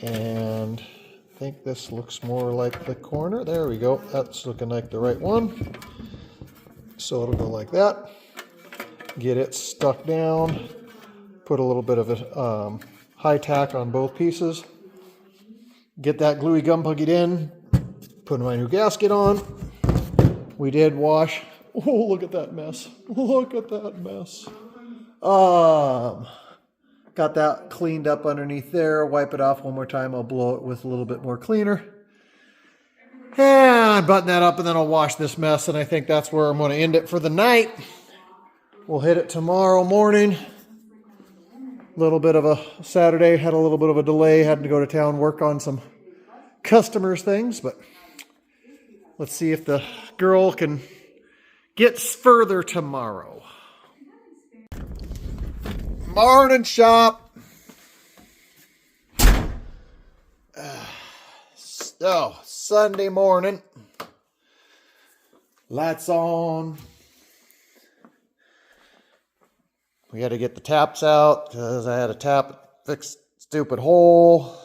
A: And I think this looks more like the corner. There we go. That's looking like the right one. So it'll go like that. Get it stuck down. Put a little bit of a high tack on both pieces. Get that gluey gum puggied in. Put my new gasket on. We did wash. Oh, look at that mess. Look at that mess. Got that cleaned up underneath there. Wipe it off one more time. I'll blow it with a little bit more cleaner. And button that up, and then I'll wash this mess, and I think that's where I'm going to end it for the night. We'll hit it tomorrow morning. Little bit of a Saturday. Had a little bit of a delay. Had to go to town, work on some customers' things, but let's see if the girl can get further tomorrow. Morning shop. So, Sunday morning. Lights on. We had to get the taps out because I had a tap fixed stupid hole.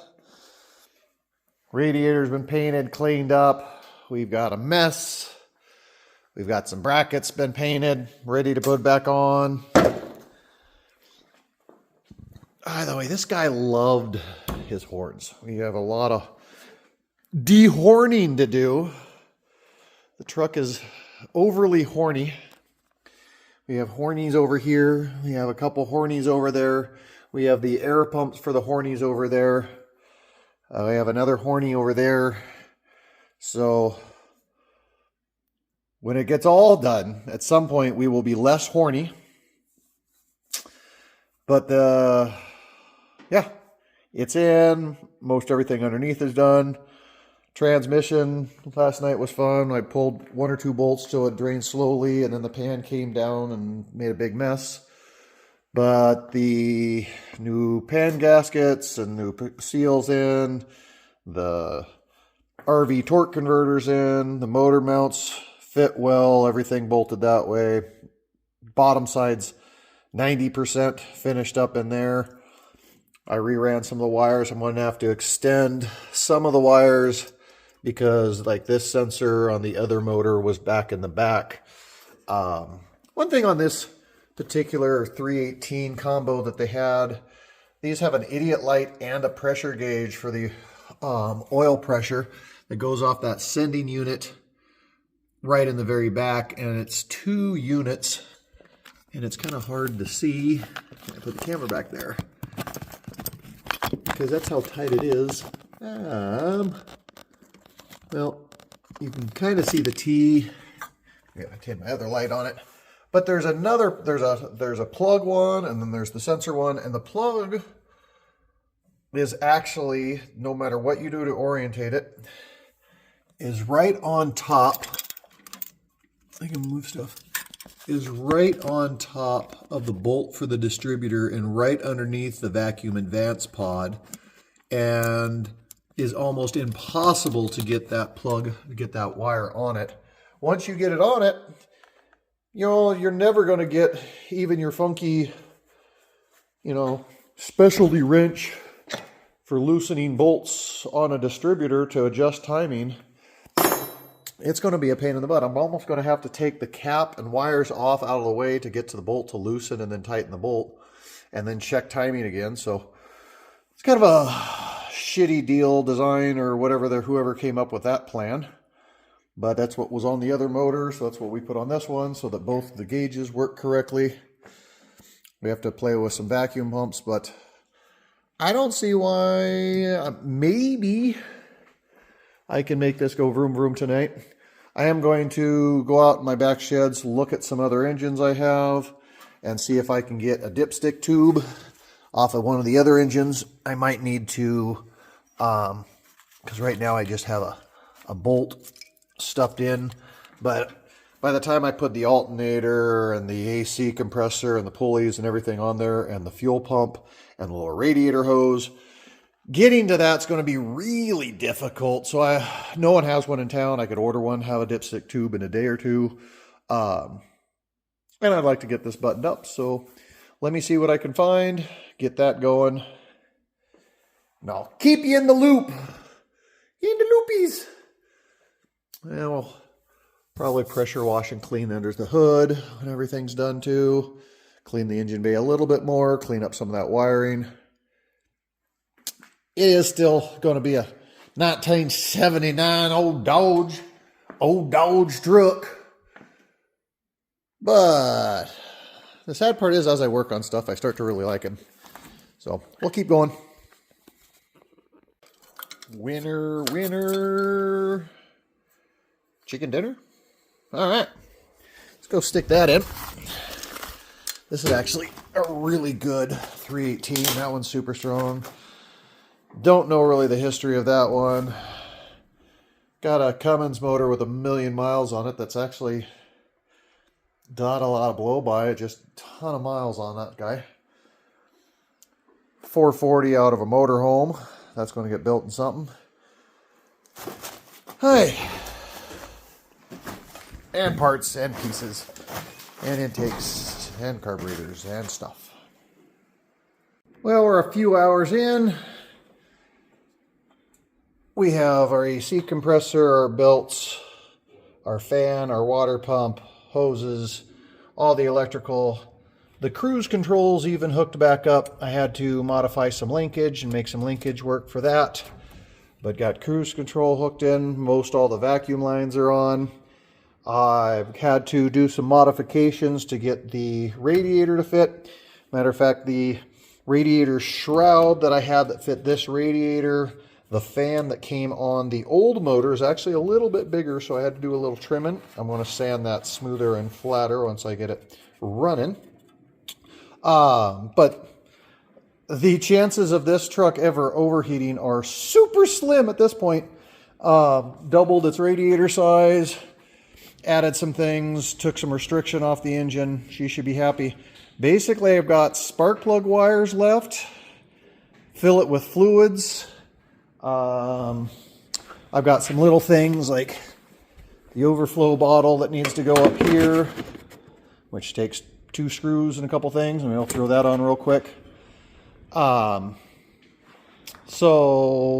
A: Radiator's been painted, cleaned up. We've got a mess. We've got some brackets been painted, ready to put back on. By the way, this guy loved his horns. We have a lot of dehorning to do. The truck is overly horny. We have hornies over here. We have a couple hornies over there. We have the air pumps for the hornies over there. We have another horny over there. So when it gets all done, at some point we will be less horny. But yeah, it's in. Most everything underneath is done. Transmission last night was fun. I pulled one or two bolts so it drained slowly, and then the pan came down and made a big mess. But the new pan gaskets and new seals in, the RV torque converters in, the motor mounts fit well, everything bolted that way. Bottom side's 90% finished up in there. I reran some of the wires. I'm going to have to extend some of the wires because like this sensor on the other motor was back in the back. One thing on this particular 318 combo that they had, these have an idiot light and a pressure gauge for the oil pressure that goes off that sending unit right in the very back, and it's 2 units, and it's kind of hard to see. I put the camera back there because that's how tight it is. Well, you can kind of see the T. Yeah, I had my other light on it. But there's another, there's a plug one, and then there's the sensor one, and the plug is actually, no matter what you do to orientate it, is right on top. I can move stuff. Is right on top of the bolt for the distributor and right underneath the vacuum advance pod, and is almost impossible to get that plug, to get that wire on it. Once you get it on it, you know, you're never going to get even your funky, you know, specialty wrench for loosening bolts on a distributor to adjust timing. It's going to be a pain in the butt. I'm almost going to have to take the cap and wires off out of the way to get to the bolt to loosen and then tighten the bolt and then check timing again. So it's kind of a shitty deal design or whatever, whoever came up with that plan. But that's what was on the other motor, so that's what we put on this one so that both the gauges work correctly. We have to play with some vacuum pumps, but I don't see why. Maybe I can make this go vroom vroom tonight. I am going to go out in my back sheds, look at some other engines I have, and see if I can get a dipstick tube off of one of the other engines. I might need to, because right now I just have a bolt stuffed in, but by the time I put the alternator and the AC compressor and the pulleys and everything on there and the fuel pump and the little radiator hose, getting to that's going to be really difficult. So no one has one in town. I could order one, have a dipstick tube in a day or two. And I'd like to get this buttoned up. So let me see what I can find, get that going. And I'll keep you in the loop. In the loopies. Well, probably pressure wash and clean under the hood when everything's done too. Clean the engine bay a little bit more, clean up some of that wiring. It is still going to be a 1979 old Dodge truck. But the sad part is, as I work on stuff, I start to really like him. So we'll keep going. Winner. Chicken dinner? All right. Let's go stick that in. This is actually a really good 318. That one's super strong. Don't know really the history of that one. Got a Cummins motor with 1,000,000 miles on it. That's actually not a lot of blow by it. Just a ton of miles on that guy. 440 out of a motorhome. That's going to get built in something. Hey. And parts and pieces and intakes and carburetors and stuff. Well, we're a few hours in. We have our AC compressor, our belts, our fan, our water pump, hoses, all the electrical. The cruise controls even hooked back up. I had to modify some linkage and make some linkage work for that. But got cruise control hooked in. Most all the vacuum lines are on. I've had to do some modifications to get the radiator to fit. Matter of fact, the radiator shroud that I had that fit this radiator, the fan that came on the old motor is actually a little bit bigger, so I had to do a little trimming. I'm going to sand that smoother and flatter once I get it running. But the chances of this truck ever overheating are super slim at this point. Doubled its radiator size. Added some things, took some restriction off the engine. She should be happy. Basically, I've got spark plug wires left. Fill it with fluids. I've got some little things like the overflow bottle that needs to go up here, which takes 2 screws and a couple things, and we'll throw that on real quick. So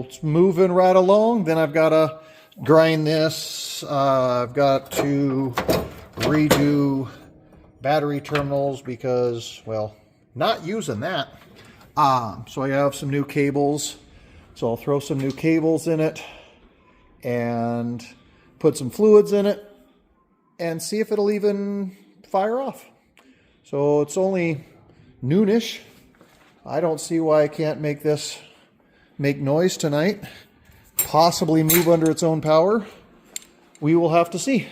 A: it's moving right along. Then I've got to grind this. I've got to redo battery terminals because, well, not using that. So I have some new cables. So I'll throw some new cables in it and put some fluids in it and see if it'll even fire off. So it's only noonish. I don't see why I can't make this make noise tonight. Possibly move under its own power. We will have to see.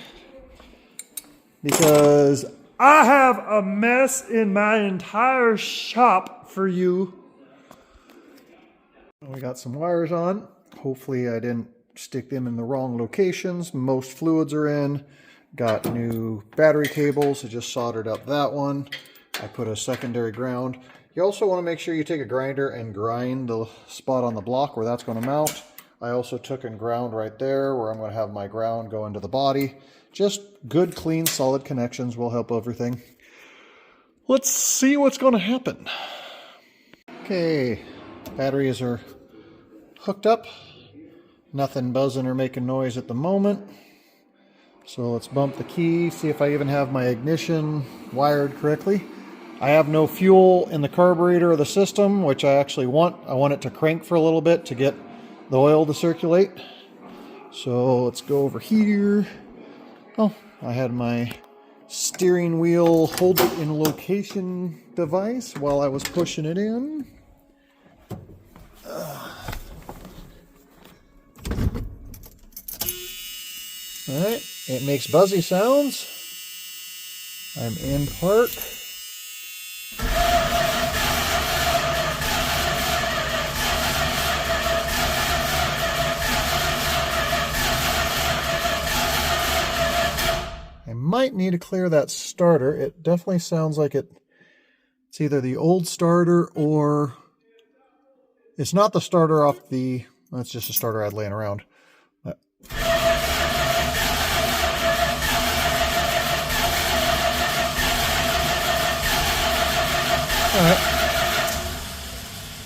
A: Because I have a mess in my entire shop for you. We got some wires on. Hopefully I didn't stick them in the wrong locations. Most fluids are in. Got new battery cables. I just soldered up that one. I put a secondary ground. You also want to make sure you take a grinder and grind the spot on the block where that's going to mount. I also took and ground right there where I'm going to have my ground go into the body. Just good, clean, solid connections will help everything. Let's see what's going to happen. Okay, batteries are hooked up. Nothing buzzing or making noise at the moment. So let's bump the key, see if I even have my ignition wired correctly. I have no fuel in the carburetor or the system, which I actually want. I want it to crank for a little bit to get the oil to circulate. So let's go over here. Oh, I had my steering wheel hold it in location device while I was pushing it in. All right, it makes buzzy sounds. I'm in park. I might need to clear that starter. It definitely sounds like it's either the old starter or it's not the starter off the, well, it's just a starter I had laying around. But. All right.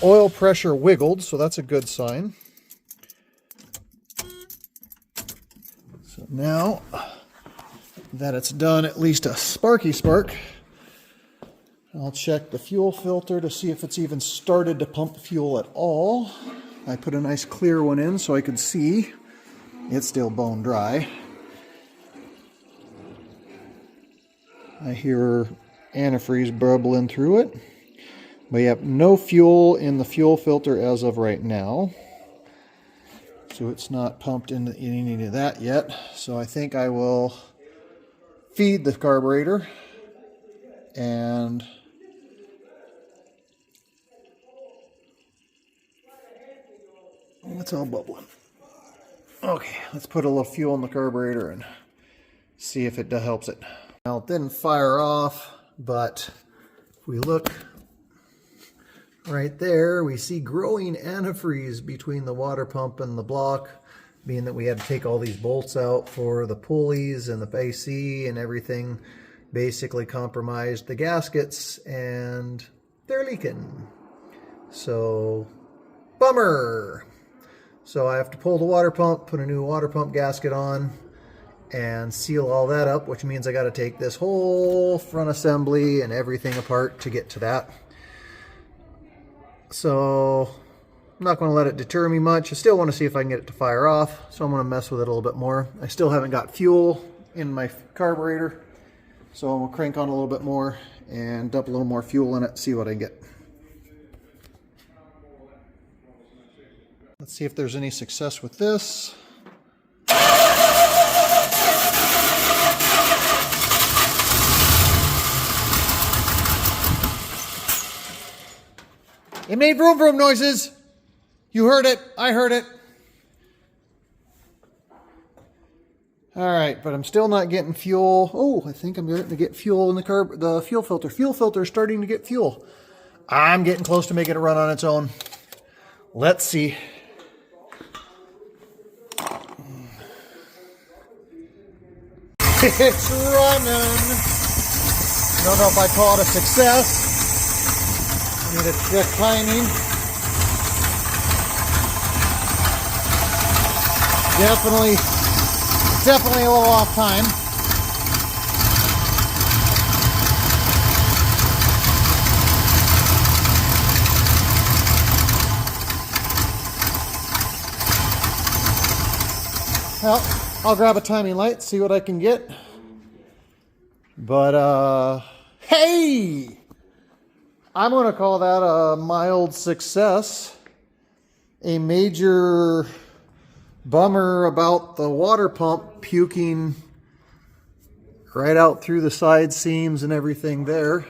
A: Oil pressure wiggled, so that's a good sign. So now that it's done at least a sparky spark, I'll check the fuel filter to see if it's even started to pump fuel at all. I put a nice clear one in so I could see. It's still bone dry. I hear antifreeze bubbling through it. We have no fuel in the fuel filter as of right now. So it's not pumped into any of that yet. So I think I will feed the carburetor and it's all bubbling. Okay, let's put a little fuel in the carburetor and see if it helps it. Now it didn't fire off, but if we look right there, we see growing antifreeze between the water pump and the block, being that we had to take all these bolts out for the pulleys and the AC and everything. Basically compromised the gaskets and they're leaking. So, bummer. So I have to pull the water pump, put a new water pump gasket on, and seal all that up, which means I got to take this whole front assembly and everything apart to get to that. So I'm not going to let it deter me much. I still want to see if I can get it to fire off, so I'm going to mess with it a little bit more. I still haven't got fuel in my carburetor, so I'm going to crank on a little bit more and dump a little more fuel in it, see what I get. Let's see if there's any success with this. It made vroom vroom noises. You heard it. I heard it. All right, but I'm still not getting fuel. Oh, I think I'm going to get fuel in the fuel filter. Fuel filter is starting to get fuel. I'm getting close to making it run on its own. Let's see. It's running. Don't know if I call it a success. I need to check timing. Definitely a little off time. Well, I'll grab a timing light, see what I can get. But, hey! I'm going to call that a mild success. A major bummer about the water pump puking right out through the side seams and everything there.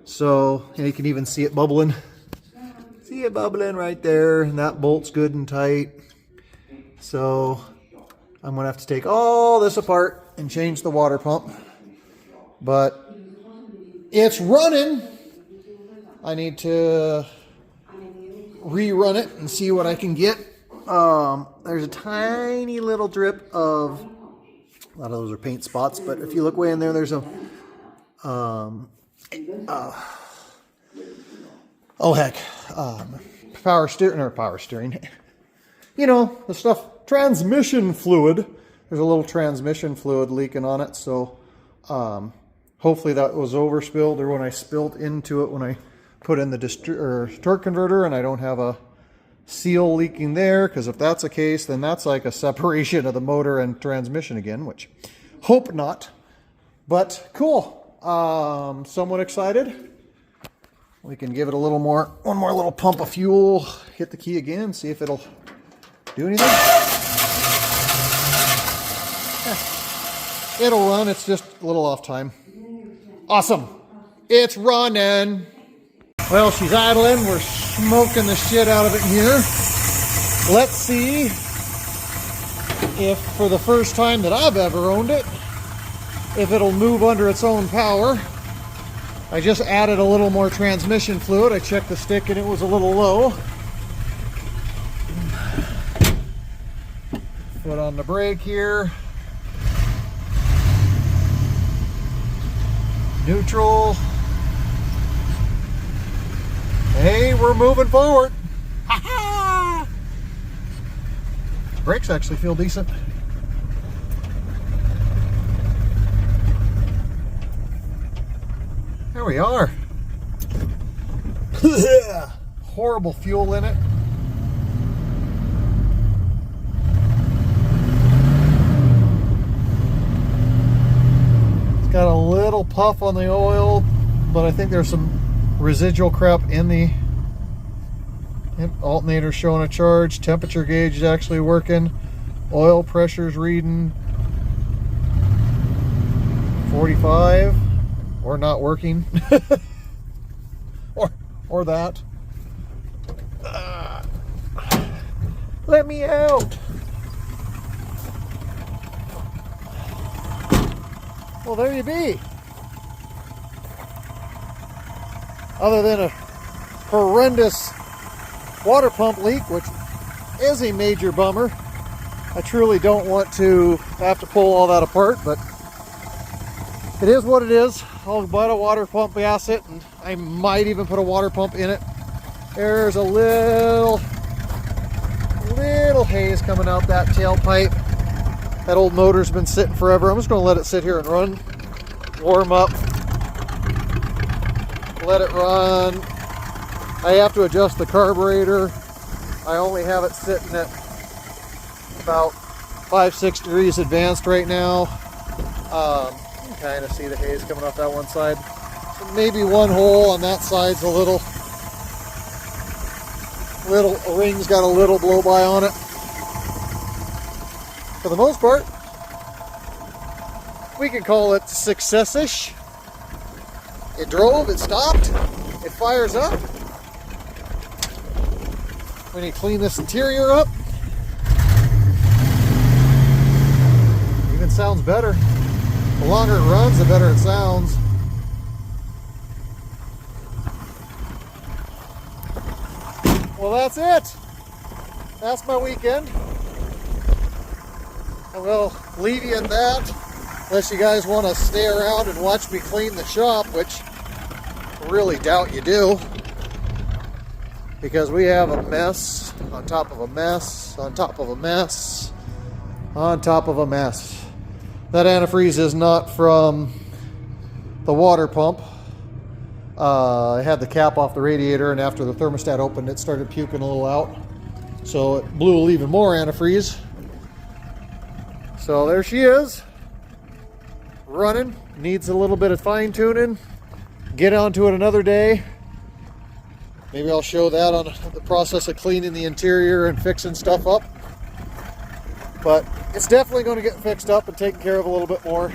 A: So, and you can even see it bubbling. See it bubbling right there, and that bolt's good and tight. So I'm going to have to take all this apart and change the water pump. But it's running. I need to rerun it and see what I can get. There's a tiny little drip of, a lot of those are paint spots, but if you look way in there, there's a, power steering, you know, the stuff, transmission fluid. There's a little transmission fluid leaking on it, so hopefully that was overspilled, or when I spilled into it when I put in the torque converter and I don't have a seal leaking there, because if that's the case, then that's like a separation of the motor and transmission again, which hope not. But cool. Somewhat excited. We can give it a little more, one more little pump of fuel, hit the key again, see if it'll do anything. It'll run, it's just a little off time. Awesome. It's running. Well, she's idling. We're smoking the shit out of it here. Let's see if, for the first time that I've ever owned it, if it'll move under its own power. I just added a little more transmission fluid. I checked the stick and it was a little low. Foot on the brake here. Neutral. Hey, we're moving forward. Ha-ha! Brakes actually feel decent. There we are. Horrible fuel in it. It's got a little puff on the oil, but I think there's some residual crap in the alternator showing a charge. Temperature gauge is actually working. Oil pressure's reading 45. Or not working. or that. Let me out. Well, there you be. Other than a horrendous water pump leak, which is a major bummer. I truly don't want to have to pull all that apart, but it is what it is. I'll buy a water pump gasket, and I might even put a water pump in it. There's a little haze coming out that tailpipe. That old motor's been sitting forever. I'm just going to let it sit here and run, warm up, let it run. I have to adjust the carburetor. I only have it sitting at about 5-6 degrees advanced right now. You can kind of see the haze coming off that one side. So maybe one hole on that side's a little ring's got a little blow by on it. For the most part, we can call it success-ish. It drove, it stopped, it fires up. We need to clean this interior up. Even sounds better. The longer it runs, the better it sounds. Well, that's it. That's my weekend. I will leave you at that, unless you guys want to stay around and watch me clean the shop, which I really doubt you do, because we have a mess on top of a mess on top of a mess on top of a mess. That antifreeze is not from the water pump. I had the cap off the radiator, and after the thermostat opened, it started puking a little out. So it blew even more antifreeze. So there she is, running. Needs a little bit of fine tuning. Get onto it another day. Maybe I'll show that on the process of cleaning the interior and fixing stuff up. But it's definitely going to get fixed up and taken care of a little bit more.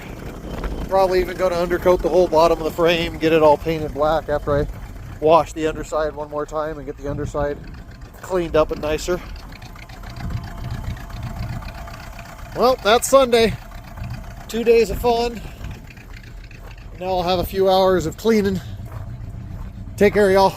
A: Probably even going to undercoat the whole bottom of the frame, get it all painted black after I wash the underside one more time and get the underside cleaned up and nicer. Well, that's Sunday. 2 days of fun. Now I'll have a few hours of cleaning. Take care, y'all.